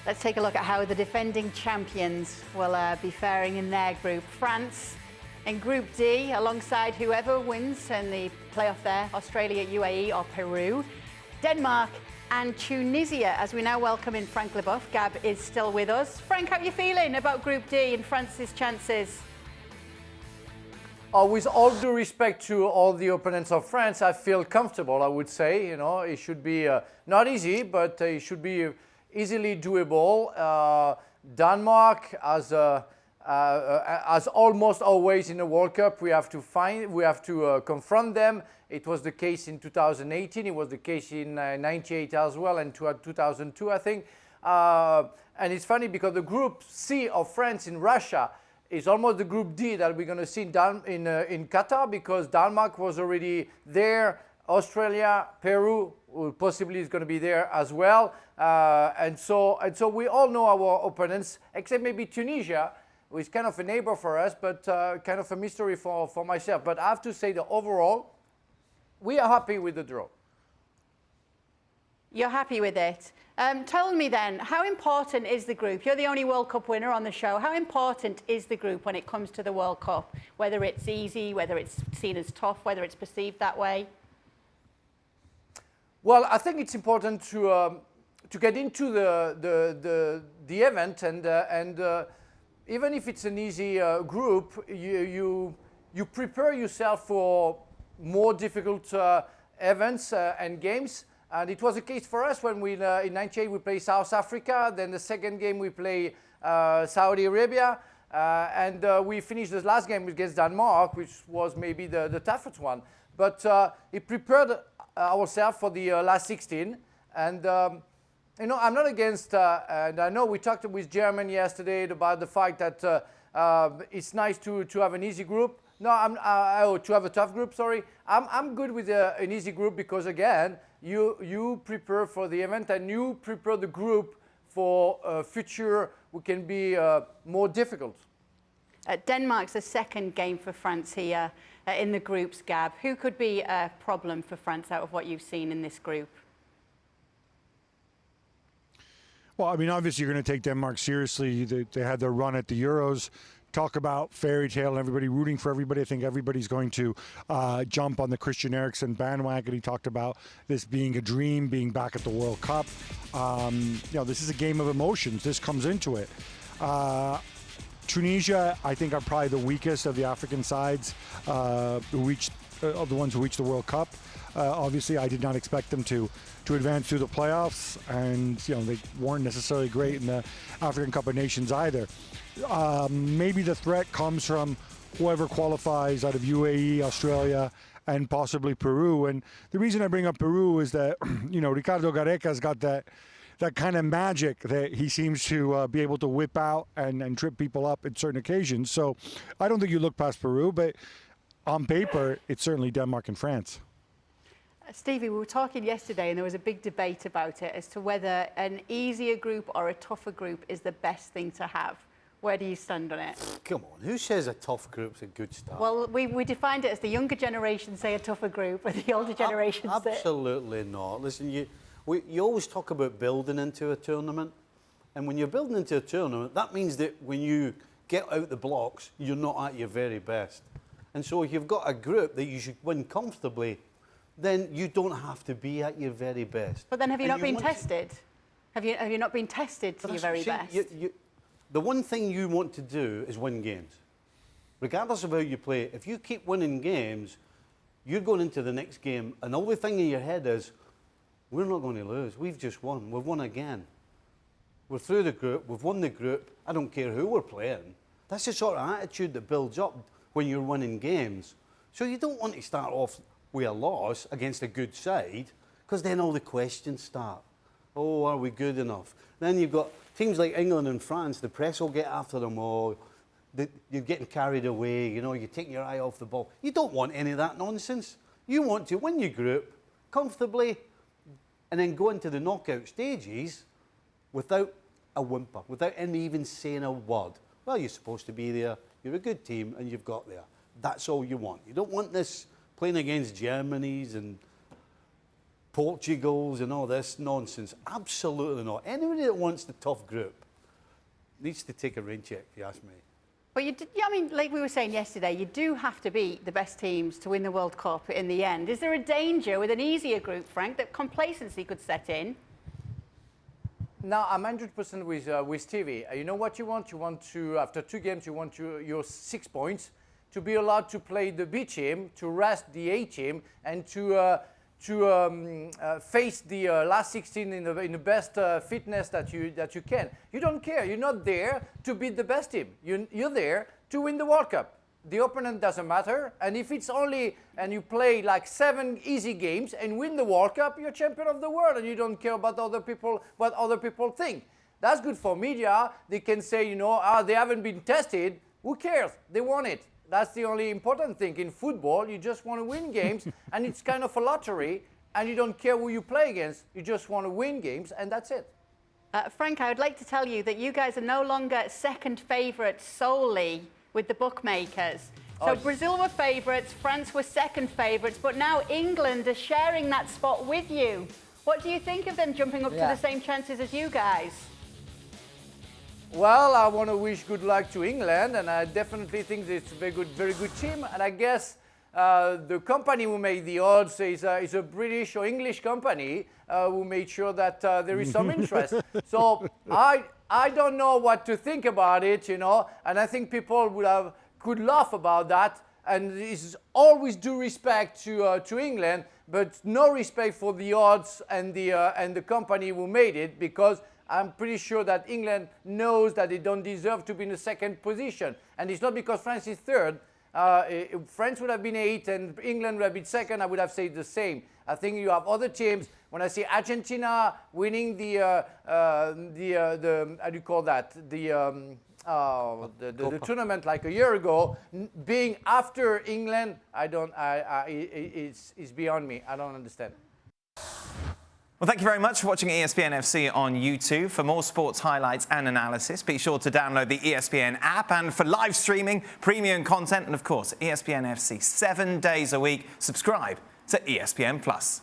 Let's take a look at how the defending champions will be faring in their group. France in Group D, alongside whoever wins in the playoff there, Australia, UAE or Peru. Denmark and Tunisia, as we now welcome in Frank Leboeuf. Gab is still with us. Frank, how are you feeling about Group D and France's chances? With all due respect to all the opponents of France, I feel comfortable, I would say. You know, it should be not easy, but it should be easily doable. Denmark, as almost always in the World Cup, we have to confront them. It was the case in 2018. It was the case in '98 as well, and 2002, I think. And it's funny because the Group C of France in Russia is almost the Group D that we're going to see in Qatar, because Denmark was already there. Australia, Peru possibly is going to be there as well. And so we all know our opponents, except maybe Tunisia, who is kind of a neighbor for us, but kind of a mystery for myself. But I have to say that overall, we are happy with the draw. You're happy with it. Tell me then, how important is the group? You're the only World Cup winner on the show. How important is the group when it comes to the World Cup? Whether it's easy, whether it's seen as tough, whether it's perceived that way? Well, I think it's important to get into the event, and even if it's an easy group, you prepare yourself for more difficult events and games. And it was the case for us when in '98 we played South Africa. Then the second game we play Saudi Arabia, and we finished the last game against Denmark, which was maybe the toughest one. But it prepared ourselves for the last 16. And you know, I'm not against. And I know we talked with Germany yesterday about the fact that it's nice to have an easy group. No, to have a tough group. Sorry, I'm good with an easy group, because again, you prepare for the event and you prepare the group for future who can be more difficult. Denmark's the second game for France here in the groups, Gab. Who could be a problem for France out of what you've seen in this group? Well, I mean, obviously you're going to take Denmark seriously. They had their run at the Euros. Talk about fairy tale and everybody rooting for everybody. I think everybody's going to jump on the Christian Eriksen bandwagon. He talked about this being a dream, being back at the World Cup. You know, this is a game of emotions. This comes into it. Tunisia, I think, are probably the weakest of the African sides of the ones who reached the World Cup. Obviously, I did not expect them to advance through the playoffs, and you know, they weren't necessarily great in the African Cup of Nations either. Maybe the threat comes from whoever qualifies out of UAE, Australia, and possibly Peru. And the reason I bring up Peru is that, you know, Ricardo Gareca's got that kind of magic that he seems to be able to whip out and trip people up at certain occasions. So I don't think you look past Peru, but on paper, it's certainly Denmark and France. Stevie, we were talking yesterday and there was a big debate about it as to whether an easier group or a tougher group is the best thing to have. Where do you stand on it? Come on, who says a tough group's a good start? Well, we defined it as the younger generation say a tougher group, and the older generation say... Absolutely not. Listen, you always talk about building into a tournament, and when you're building into a tournament, that means that when you get out the blocks, you're not at your very best. And so if you've got a group that you should win comfortably, then you don't have to be at your very best. But then have you not been tested? Have you not been tested to your very best? The one thing you want to do is win games. Regardless of how you play, if you keep winning games, you're going into the next game, and the only thing in your head is, we're not going to lose. We've just won. We've won again. We're through the group. We've won the group. I don't care who we're playing. That's the sort of attitude that builds up when you're winning games. So you don't want to start off with a loss against a good side, because then all the questions start. Oh, are we good enough? Then you've got teams like England and France, the press will get after them all. You're getting carried away, you know, you're taking your eye off the ball. You don't want any of that nonsense. You want to win your group comfortably and then go into the knockout stages without a whimper, without any even saying a word. Well, you're supposed to be there, you're a good team, and you've got there. That's all you want. You don't want this playing against Germany's and Portugals and all this nonsense. Absolutely not. Anybody that wants the tough group needs to take a rain check, if you ask me. But I mean, like we were saying yesterday, you do have to beat the best teams to win the World Cup in the end. Is there a danger with an easier group, Frank, that complacency could set in? No, I'm 100% with Stevie. You know what you want? You want to, after 2 games, you want your 6 points, to be allowed to play the B team, to rest the A team, and to face the last 16 in the best fitness that you can. You don't care. You're not there to beat the best team. You're there to win the World Cup. The opponent doesn't matter. And if it's only, and you play like 7 easy games and win the World Cup, you're champion of the world, and you don't care about what other people think. That's good for media. They can say, you know, they haven't been tested. Who cares? They won it. That's the only important thing. In football, you just want to win games, and it's kind of a lottery, and you don't care who you play against. You just want to win games, and that's it. Frank, I would like to tell you that you guys are no longer second favourites solely with the bookmakers. So Brazil were favourites, France were second favourites, but now England are sharing that spot with you. What do you think of them jumping up to the same chances as you guys? Well, I want to wish good luck to England, and I definitely think it's a very good team. And I guess the company who made the odds is a British or English company who made sure that there is some interest. So I don't know what to think about it, you know, and I think people could laugh about that. And it's always due respect to England, but no respect for the odds and the company who made it, because I'm pretty sure that England knows that they don't deserve to be in the second position. And it's not because France is third. If France would have been 8 and England would have been second, I would have said the same. I think you have other teams. When I see Argentina winning the how do you call that? The tournament like a year ago, being after England, it's beyond me. I don't understand. Well, thank you very much for watching ESPN FC on YouTube. For more sports highlights and analysis, be sure to download the ESPN app. And for live streaming, premium content, and of course, ESPN FC 7 days a week, subscribe to ESPN Plus.